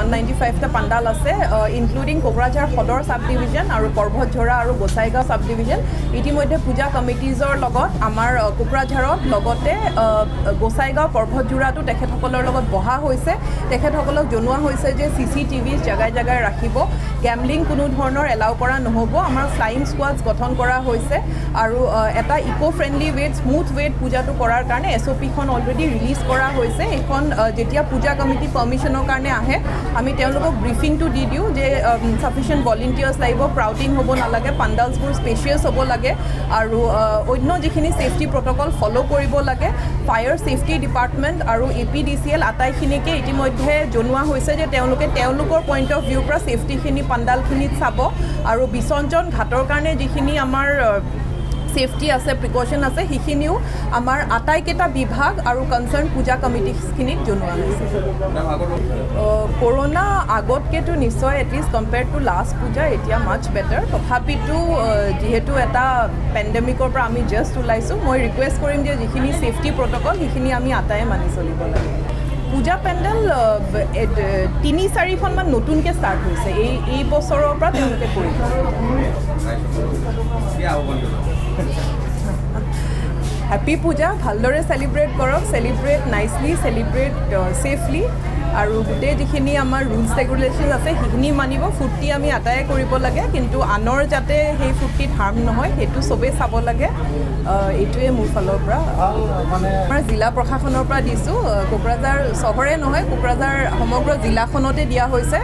195টা পাণ্ডাল আছে ইনক্লুডিং কোকৰাঝাৰ সদৰ sub division আৰু পৰ্বতঝৰা আৰু গোসাইগাঁও সাব ডিভিজন ইতিমধ্যে পূজা কমিটিজৰ লগত আমাৰ কোকৰাঝাৰত লগতে গোসাইগাঁও পৰ্বতঝৰাটো তেখেতসকলৰ লগত বহা হৈছে তেখেতসকলক জনোৱা হৈছে যে CCTV জাগাই জাগাই ৰাখিব গেমলিং কোনো ধৰণৰ এলাউ কৰা নহ'ব আমাৰ ফ্লাইং স্কোৱাডছ গঠন কৰা হৈছে আৰু এটা ইকো ফ্ৰেণ্ডলি ৱেত স্মুথ ৱেত পূজাটো কৰাৰ কাৰণে SOPখন অলৰেডি ৰিলিজ কৰা হৈছে এখন যেতিয়া পূজা কমিটি পাৰ্মিশ্যনৰ কাৰণে আহে আমি তেওঁলোকক ব্ৰিফিংটো দি দিওঁ যে সাফিচিয়েণ্ট ভলেণ্টিয়াৰ্ছ লাগিব ক্ৰাউডিং হ'ব নালাগে পাণ্ডালছবোৰ স্পেচিয়াছ হ'ব লাগে আৰু অন্য যিখিনি ছেফটি প্ৰট'কল ফ'ল' কৰিব লাগে ফায়াৰ ছেফটি ডিপাৰ্টমেণ্ট আৰু APDCL আটাইখিনিকে ইতিমধ্যে জনোৱা হৈছে যে তেওঁলোকৰ পইণ্ট অফ ভিউৰ পৰা ছেফটিখিনি পাণ্ডালখিনিত চাব আৰু বিসঞ্জন ঘাটৰ কাৰণে যিখিনি আমাৰ ছেফটি আছে প্ৰিকশ্যন আছে সেইখিনিও আমাৰ আটাইকেইটা বিভাগ আৰু কনচাৰ্ণ পূজা কমিটিখিনিক জনোৱা হৈছে কৰোণা আগতকেতো নিশ্চয় এটলিষ্ট কম্পেয়াৰ্ড টু লাষ্ট পূজা এতিয়া মাছ বেটাৰ তথাপিতো যিহেতু এটা পেণ্ডেমিকৰ পৰা আমি জাষ্ট ওলাইছোঁ মই ৰিকুৱেষ্ট কৰিম যে যিখিনি ছেফটি প্ৰট'কল সেইখিনি আমি আটায়ে মানি চলিব লাগে পূজা পেণ্ডেল 3-4খনমান নতুনকৈ ষ্টাৰ্ট হৈছে এই বছৰৰ পৰা তেওঁলোকে কৰিব হেপী পূজা ভালদৰে চেলিব্ৰেট কৰক চেলিব্ৰেট নাইচলি চেলিব্ৰেট ছেফলি আৰু গোটেই যিখিনি আমাৰ ৰুলছ ৰেগুলেশ্যন আছে সেইখিনি মানিব ফূৰ্তি আমি আটায়ে কৰিব লাগে কিন্তু আনৰ যাতে সেই ফূৰ্তিত হাৰ্ম নহয় সেইটো চবেই চাব লাগে এইটোৱে মোৰ ফালৰ পৰা আমাৰ জিলা প্ৰশাসনৰ পৰা দিছোঁ কোকৰাঝাৰ চহৰে নহয় কোকৰাঝাৰ সমগ্ৰ জিলাখনতে দিয়া হৈছে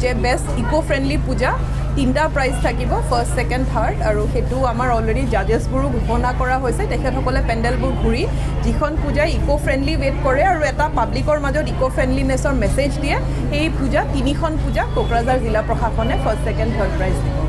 যে বেষ্ট ইকো ফ্ৰেণ্ডলি পূজা 3টা প্ৰাইজ থাকিব ফাৰ্ষ্ট ছেকেণ্ড থাৰ্ড আৰু সেইটো আমাৰ অলৰেডি জাজেছবোৰো ঘোষণা কৰা হৈছে তেখেতসকলে পেণ্ডেলবোৰ ঘূৰি যিখন পূজাই ইকো ফ্ৰেণ্ডলি ৱেট কৰে আৰু এটা পাব্লিকৰ মাজত ইকো ফ্ৰেণ্ডলিনেছৰ মেছেজ দিয়ে সেই পূজা 3খন পূজা কোকৰাঝাৰ জিলা প্ৰশাসনে ফাৰ্ষ্ট ছেকেণ্ড থাৰ্ড প্ৰাইজ দিব